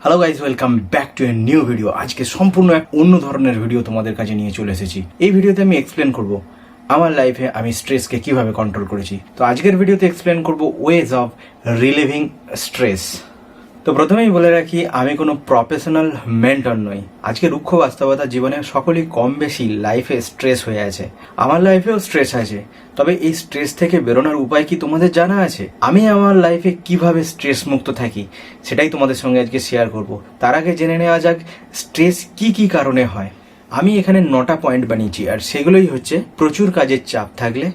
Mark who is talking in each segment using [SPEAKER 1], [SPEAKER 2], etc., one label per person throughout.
[SPEAKER 1] Hello guys, welcome back to a new video. আজকে সম্পূর্ণ এক অন্য ধরনের ভিডিও তোমাদের কাছে নিয়ে চলে এসেছি। এই ভিডিওতে আমি এক্সপ্লেন করব আমার লাইফে আমি স্ট্রেসকে কিভাবে কন্ট্রোল করেছি। তো আজকের ভিডিওতে এক্সপ্লেন করব ওয়েজ অফ রিলিভিং স্ট্রেস। তো প্রথমেই বলে রাখি, আমি কোনো প্রফেশনাল মেন্টর নই। আজকে রুক্ষ বাস্তবতা, জীবনে সকলেই কম বেশি লাইফে স্ট্রেস হয়ে আছে। আমার লাইফেও স্ট্রেস আছে, তবে এই স্ট্রেস থেকে বেরোনোর উপায় কি তোমাদের জানা আছে? আমি আমার লাইফে কিভাবে স্ট্রেস মুক্ত থাকি সেটাই তোমাদের সঙ্গে আজকে শেয়ার করব। তার আগে জেনে নেওয়া যাক স্ট্রেস কি কি কারণে হয়। আমি এখানে 9টা পয়েন্ট বানিয়েছি, আর সেগুলোই হচ্ছে: প্রচুর কাজের চাপ থাকলে,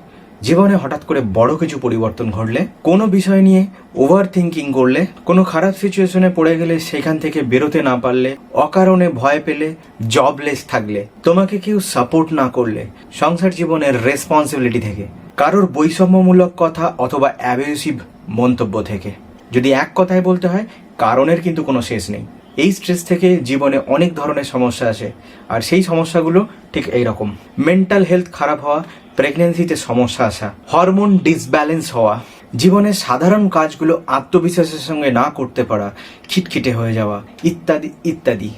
[SPEAKER 1] জীবনে হঠাৎ করে বড় কিছু পরিবর্তন ঘটলে, কোনো বিষয় নিয়ে ওভার থিঙ্কিং করলে, কোনো খারাপ সিচুয়েশনে পড়ে গেলে সেখান থেকে বেরোতে না পারলে, অকারণে ভয় পেলে, জবলেস থাকলে, তোমাকে কেউ সাপোর্ট না করলে, সংসার জীবনের রেসপন্সিবিলিটি থেকে, কারোর বৈষম্যমূলক কথা অথবা অ্যাবিউসিভ মন্তব্য থেকে। যদি এক কথায় বলতে হয়, কারণের কিন্তু কোনো শেষ নেই। এই স্ট্রেস থেকে জীবনে অনেক ধরনের সমস্যা আসে, আর সেই সমস্যাগুলো ঠিক এইরকম: মেন্টাল হেলথ খারাপ হওয়া, প্রেগনেন্সিতে সমস্যা আসা, হরমোন ডিসব্যালেন্স হওয়া, জীবনের সাধারণ কাজগুলো আত্মবিশ্বাসের সঙ্গে না করতে পারা, খিটখিটে হয়ে যাওয়া, ইত্যাদি ইত্যাদি।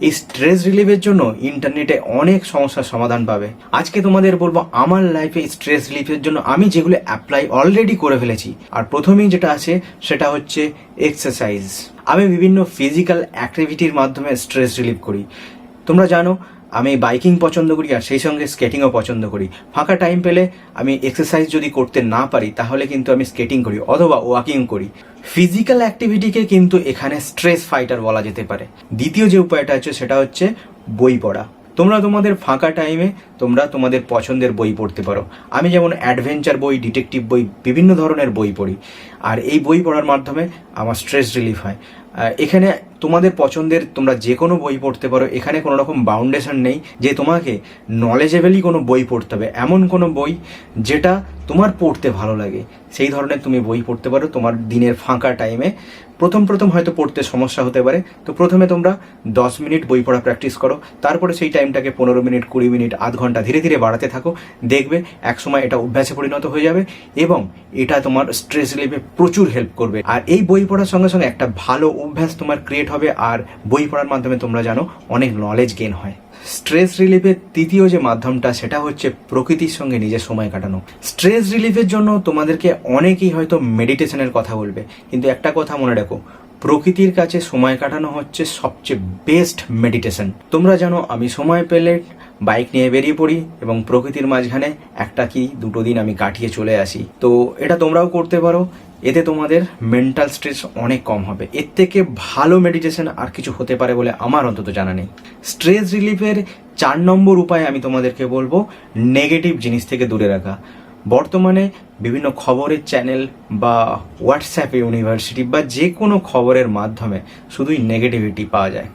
[SPEAKER 1] এই স্ট্রেস রিলিফের জন্য ইন্টারনেটে অনেক সমস্যার সমাধান পাবে। আজকে তোমাদের বলবো আমার লাইফে স্ট্রেস রিলিফের জন্য আমি যেগুলো অ্যাপ্লাই অলরেডি করে ফেলেছি। আর প্রথমেই যেটা আছে সেটা হচ্ছে এক্সারসাইজ। আমি বিভিন্ন ফিজিক্যাল অ্যাক্টিভিটির মাধ্যমে স্ট্রেস রিলিফ করি। তোমরা জানো আমি বাইকিং পছন্দ করি, আর সেই সঙ্গে স্কেটিংও পছন্দ করি। ফাঁকা টাইম পেলে আমি এক্সারসাইজ যদি করতে না পারি তাহলে কিন্তু আমি স্কেটিং করি অথবা ওয়াকিং করি। ফিজিক্যাল অ্যাক্টিভিটিকে কিন্তু এখানে স্ট্রেস ফাইটার বলা যেতে পারে। দ্বিতীয় যে উপায়টা আছে সেটা হচ্ছে বই পড়া। তোমরা তোমাদের ফাঁকা টাইমে তোমরা তোমাদের পছন্দের বই পড়তে পারো। আমি যেমন অ্যাডভেঞ্চার বই, ডিটেকটিভ বই, বিভিন্ন ধরনের বই পড়ি, আর এই বই পড়ার মাধ্যমে আমার স্ট্রেস রিলিফ হয়। এখানে তোমাদের পছন্দের তোমরা যে কোনো বই পড়তে পারো। এখানে কোনো রকম বাউন্ডেশন নেই যে তোমাকে নলেজেবলই কোনো বই পড়তে হবে। এমন কোনো বই যেটা তোমার পড়তে ভালো লাগে সেই ধরনের তুমি বই পড়তে পারো তোমার দিনের ফাঁকা টাইমে। প্রথম হয়তো পড়তে সমস্যা হতে পারে, তো প্রথমে তোমরা 10 মিনিট বই পড়া প্র্যাকটিস করো, তারপরে সেই টাইমটাকে 15 মিনিট, 20 মিনিট, আধ ঘন্টা ধীরে ধীরে বাড়াতে থাকো। দেখবে একসময় এটা অভ্যাসে পরিণত হয়ে যাবে এবং এটা তোমার স্ট্রেস রিলিফে প্রচুর হেল্প করবে। আর এই বই পড়ার সঙ্গে সঙ্গে একটা ভালো অভ্যাস তোমার ক্রিয়েট হবে, আর বই পড়ার মাধ্যমে তোমরা জানো অনেক নলেজ গেইন হয়। স্ট্রেস রিলিফের তৃতীয় যে মাধ্যমটা সেটা হচ্ছে প্রকৃতির সঙ্গে নিজের সময় কাটানো। স্ট্রেস রিলিফের জন্য তোমাদেরকে অনেকেই হয়তো মেডিটেশনের কথা বলবে, কিন্তু একটা কথা মনে রাখো, প্রকৃতির কাছে সময় কাটানো হচ্ছে সবচেয়ে বেস্ট মেডিটেশন। তোমরা জানো আমি সময় পেলে বাইক নিয়ে বেরিয়ে পড়ি এবং প্রকৃতির মাঝখানে একটা কি দুটো দিন আমি কাটিয়ে চলে আসি। তো এটা তোমরাও করতে পারো, এতে তোমাদের মেন্টাল স্ট্রেস অনেক কম হবে। এর থেকে ভালো মেডিটেশন আর কিছু হতে পারে বলে আমার অন্তত জানা নেই। স্ট্রেস রিলিফের 4 নম্বর উপায় আমি তোমাদেরকে বলবো নেগেটিভ জিনিস থেকে দূরে রাখা। বর্তমানে বিভিন্ন খবরের চ্যানেল বা হোয়াটসঅ্যাপ ইউনিভার্সিটি বা যে কোনো খবরের মাধ্যমে শুধুই নেগেটিভিটি পাওয়া যায়।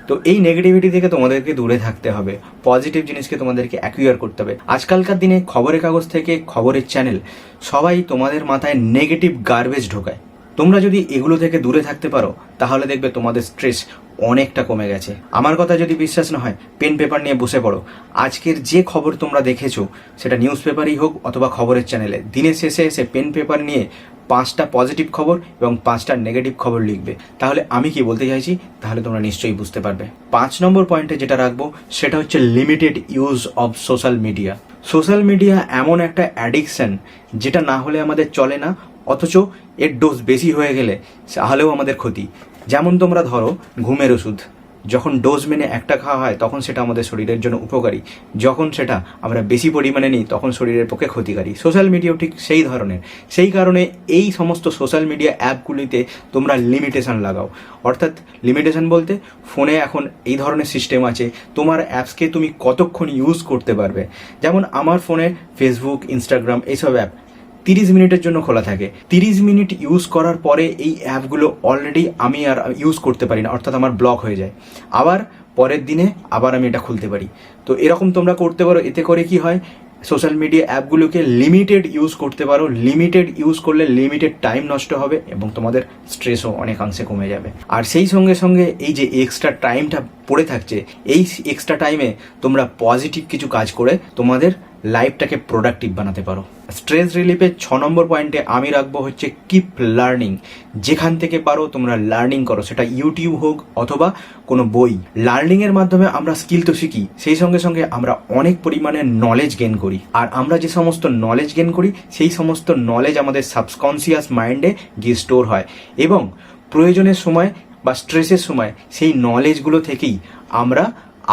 [SPEAKER 1] তো এই নেগেটিভিটি থেকে তোমাদেরকে দূরে থাকতে হবে, পজিটিভ জিনিসকে তোমাদেরকে অ্যাকুয়ার করতে হবে। আজকালকার দিনে খবরের কাগজ থেকে খবরের চ্যানেল সবাই তোমাদের মাথায় নেগেটিভ গার্বেজ ঢোকায়। তোমরা যদি এগুলো থেকে দূরে থাকতে পারো তাহলে দেখবে তোমাদের স্ট্রেস অনেকটা কমে গেছে। আমার কথা যদি বিশ্বাস না হয়, পেন পেপার নিয়ে বসে পড়ো। আজকের যে খবর তোমরা দেখেছো সেটা নিউজ পেপারই হোক অথবা খবরের চ্যানেলে, দিনের শেষে এসে পেন পেপার নিয়ে 5টা পজিটিভ খবর এবং 5টা নেগেটিভ খবর লিখবে। তাহলে আমি কি বলতে চাইছি তাহলে তোমরা নিশ্চয়ই বুঝতে পারবে। 5 নম্বর পয়েন্টে যেটা রাখবো সেটা হচ্ছে limited use of social media. Social media এমন একটা অ্যাডিকশন যেটা না হলে আমাদের চলে না, অথচ এর ডোজ বেশি হয়ে গেলে তাহলেও আমাদের ক্ষতি। যেমন তোমরা ধরো ঘুমের ওষুধ, যখন ডোজ মেনে একটা খাওয়া হয় তখন সেটা আমাদের শরীরের জন্য উপকারী, যখন সেটা আমরা বেশি পরিমাণে নিই তখন শরীরের পক্ষে ক্ষতিকারী। সোশ্যাল মিডিয়াও ঠিক সেই ধরনের। সেই কারণে এই সমস্ত সোশ্যাল মিডিয়া অ্যাপগুলিতে তোমরা লিমিটেশন লাগাও। অর্থাৎ লিমিটেশন বলতে ফোনে এখন এই ধরনের সিস্টেম আছে তোমার অ্যাপসকে তুমি কতক্ষণ ইউজ করতে পারবে। যেমন আমার ফোনে ফেসবুক, ইনস্টাগ্রাম এইসব অ্যাপ 30 মিনিটের জন্য খোলা থাকে। 30 মিনিট ইউজ করার পরে এই অ্যাপগুলো অলরেডি আমি আর ইউজ করতে পারি না, অর্থাৎ আমার ব্লক হয়ে যায়। আবার পরের দিনে আবার আমি এটা খুলতে পারি। তো এরকম তোমরা করতে পারো। এতে করে কি হয়, সোশ্যাল মিডিয়া অ্যাপগুলোকে লিমিটেড ইউজ করতে পারো। লিমিটেড ইউজ করলে লিমিটেড টাইম নষ্ট হবে এবং তোমাদের স্ট্রেসও অনেকাংশে কমে যাবে। আর সেই সঙ্গে সঙ্গে এই যে এক্সট্রা টাইমটা পড়ে থাকছে, এই এক্সট্রা টাইমে তোমরা পজিটিভ কিছু কাজ করে তোমাদের লাইফটাকে প্রোডাক্টিভ বানাতে পারো। স্ট্রেস রিলিফের 6 নম্বর পয়েন্টে আমি রাখবো হচ্ছে কিপ লার্নিং। যেখান থেকে পারো তোমরা লার্নিং করো, সেটা ইউটিউব হোক অথবা কোনো বই। লার্নিংয়ের মাধ্যমে আমরা স্কিল তো শিখি, সেই সঙ্গে সঙ্গে আমরা অনেক পরিমাণে নলেজ গেইন করি। আর আমরা যে সমস্ত নলেজ গেইন করি সেই সমস্ত নলেজ আমাদের সাবকনসিয়াস মাইন্ডে গিয়ে স্টোর হয় এবং প্রয়োজনের সময় বা স্ট্রেসের সময় সেই নলেজগুলো থেকেই আমরা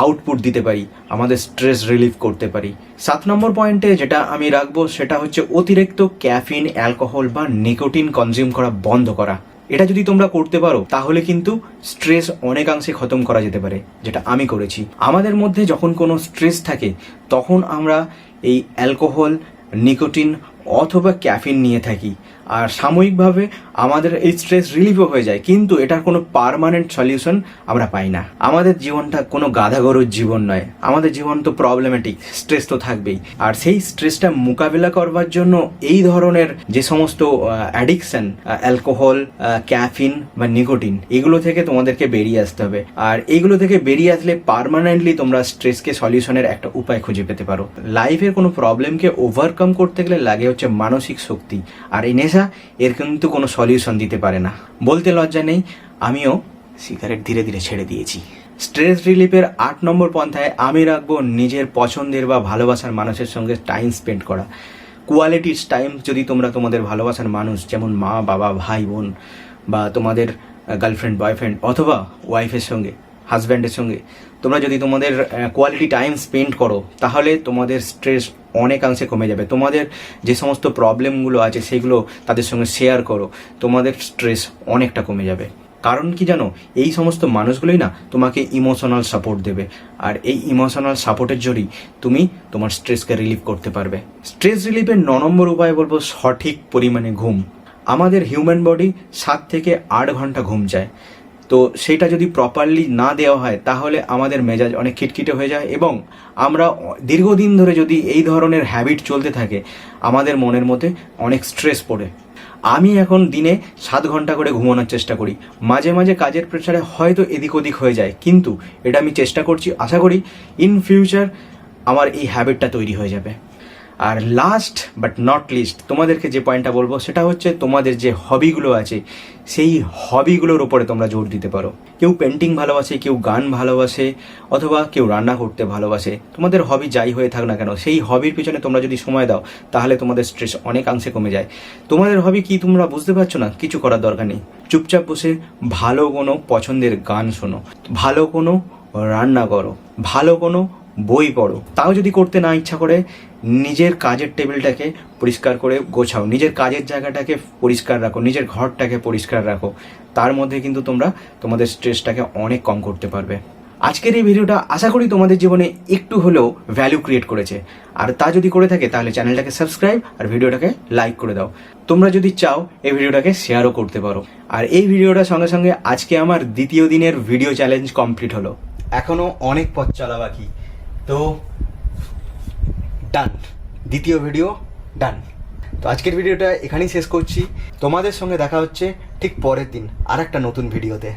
[SPEAKER 1] আউটপুট দিতে পারি, আমাদের স্ট্রেস রিলিফ করতে পারি। 7 নম্বর পয়েন্টে যেটা আমি রাখবো সেটা হচ্ছে অতিরিক্ত ক্যাফিন, অ্যালকোহল বা নিকোটিন কনজিউম করা বন্ধ করা। এটা যদি তোমরা করতে পারো তাহলে কিন্তু স্ট্রেস অনেকাংশে খতম করা যেতে পারে, যেটা আমি করেছি। আমাদের মধ্যে যখন কোনো স্ট্রেস থাকে তখন আমরা এই অ্যালকোহল, নিকোটিন অথবা ক্যাফিন নিয়ে থাকি আর সাময়িকভাবে আমাদের এই স্ট্রেস রিলিফও হয়ে যায়, কিন্তু এটার কোনো পার্মানেন্ট সলিউশন আমরা পাই না। আমাদের জীবনটা কোনো গাধা গরুর জীবন নয়, আমাদের জীবন তো প্রবলেমেটিক, স্ট্রেস তো থাকবেই। আর সেই স্ট্রেসটা মোকাবিলা করবার জন্য এই ধরনের যে সমস্ত অ্যাডিকশন, অ্যালকোহল, ক্যাফিন বা নিকোটিন, এগুলো থেকে তোমাদেরকে বেরিয়ে আসতে হবে। আর এইগুলো থেকে বেরিয়ে আসলে পার্মানেন্টলি তোমরা স্ট্রেসকে সলিউশনের একটা উপায় খুঁজে পেতে পারো। লাইফের কোনো প্রবলেমকে ওভারকাম করতে গেলে লাগে হচ্ছে মানসিক শক্তি, আর এই নেশা এর কিন্তু কোনো সলিউশন দিতে পারে না। বলতে লজ্জা নেই, আমিও সিগারেট ধীরে ধীরে ছেড়ে দিয়েছি। স্ট্রেস রিলিফের 8 নম্বর পন্থায় আমি রাখবো নিজের পছন্দের বা ভালোবাসার মানুষের সঙ্গে টাইম স্পেন্ড করা। কোয়ালিটির টাইম যদি তোমরা তোমাদের ভালোবাসার মানুষ, যেমন মা, বাবা, ভাই, বোন বা তোমাদের গার্লফ্রেন্ড, বয়ফ্রেন্ড অথবা ওয়াইফের সঙ্গে, হাজব্যান্ডের সঙ্গে তোমরা যদি তোমাদের কোয়ালিটি টাইম স্পেন্ড করো তাহলে তোমাদের স্ট্রেস অনেকাংশে কমে যাবে। তোমাদের যে সমস্ত প্রবলেমগুলো আছে সেগুলো তাদের সঙ্গে শেয়ার করো, তোমাদের স্ট্রেস অনেকটা কমে যাবে। কারণ কি জানো, এই সমস্ত মানুষগুলোই না তোমাকে ইমোশনাল সাপোর্ট দেবে, আর এই ইমোশনাল সাপোর্টের জন্যই তুমি তোমার স্ট্রেসকে রিলিফ করতে পারবে। স্ট্রেস রিলিফের 9 নম্বর উপায় বলবো সঠিক পরিমাণে ঘুম। আমাদের হিউম্যান বডি 7 থেকে 8 ঘন্টা ঘুম চায়, তো সেটা যদি প্রপারলি না দেওয়া হয় তাহলে আমাদের মেজাজ অনেক খিটখিটে হয়ে যায় এবং আমরা দীর্ঘদিন ধরে যদি এই ধরনের হ্যাবিট চলতে থাকে আমাদের মনের মধ্যে অনেক স্ট্রেস পড়ে। আমি এখন দিনে 7 ঘন্টা করে ঘুমানোর চেষ্টা করি। মাঝে মাঝে কাজের প্রেশারে হয়তো এদিক ওদিক হয়ে যায়, কিন্তু এটা আমি চেষ্টা করছি, আশা করি ইন ফিউচার আমার এই হ্যাবিটটা তৈরি হয়ে যাবে। আর লাস্ট বাট নট লিস্ট তোমাদেরকে যে পয়েন্টটা বলবো সেটা হচ্ছে তোমাদের যে হবিগুলো আছে সেই হবিগুলোর উপরে তোমরা জোর দিতে পারো। কেউ পেন্টিং ভালোবাসে, কেউ গান ভালোবাসে অথবা কেউ রান্না করতে ভালোবাসে। তোমাদের হবি যাই হয়ে থাক না কেন, সেই হবির পিছনে তোমরা যদি সময় দাও তাহলে তোমাদের স্ট্রেস অনেকাংশে কমে যায়। তোমাদের হবি কি তোমরা বুঝতে পারছো না, কিছু করার দরকার নেই, চুপচাপ বসে ভালো কোনো পছন্দের গান শোনো, ভালো কোনো রান্না করো, ভালো কোনো বই পড়ো। তাও যদি করতে না ইচ্ছা করে নিজের কাজের টেবিলটাকে পরিষ্কার করে গোছাও, নিজের কাজের জায়গাটাকে পরিষ্কার রাখো, নিজের ঘরটাকে পরিষ্কার রাখো। তার মধ্যে কিন্তু তোমরা তোমাদের স্ট্রেসটাকে অনেক কম করতে পারবে। আজকের এই ভিডিওটা আশা করি তোমাদের জীবনে একটু হলেও ভ্যালু ক্রিয়েট করেছে, আর তা যদি করে থাকে তাহলে চ্যানেলটাকে সাবস্ক্রাইব আর ভিডিওটাকে লাইক করে দাও। তোমরা যদি চাও এই ভিডিওটাকে শেয়ারও করতে পারো। আর এই ভিডিওটার সঙ্গে সঙ্গে আজকে আমার দ্বিতীয় দিনের ভিডিও চ্যালেঞ্জ কমপ্লিট হলো, এখনো অনেক পথ চলা বাকি, তো ডান, দ্বিতীয় ভিডিও ডান। তো আজকের ভিডিওটা এখানেই শেষ করছি। তোমাদের সঙ্গে দেখা হচ্ছে ঠিক পরের দিন আর একটা নতুন ভিডিওতে।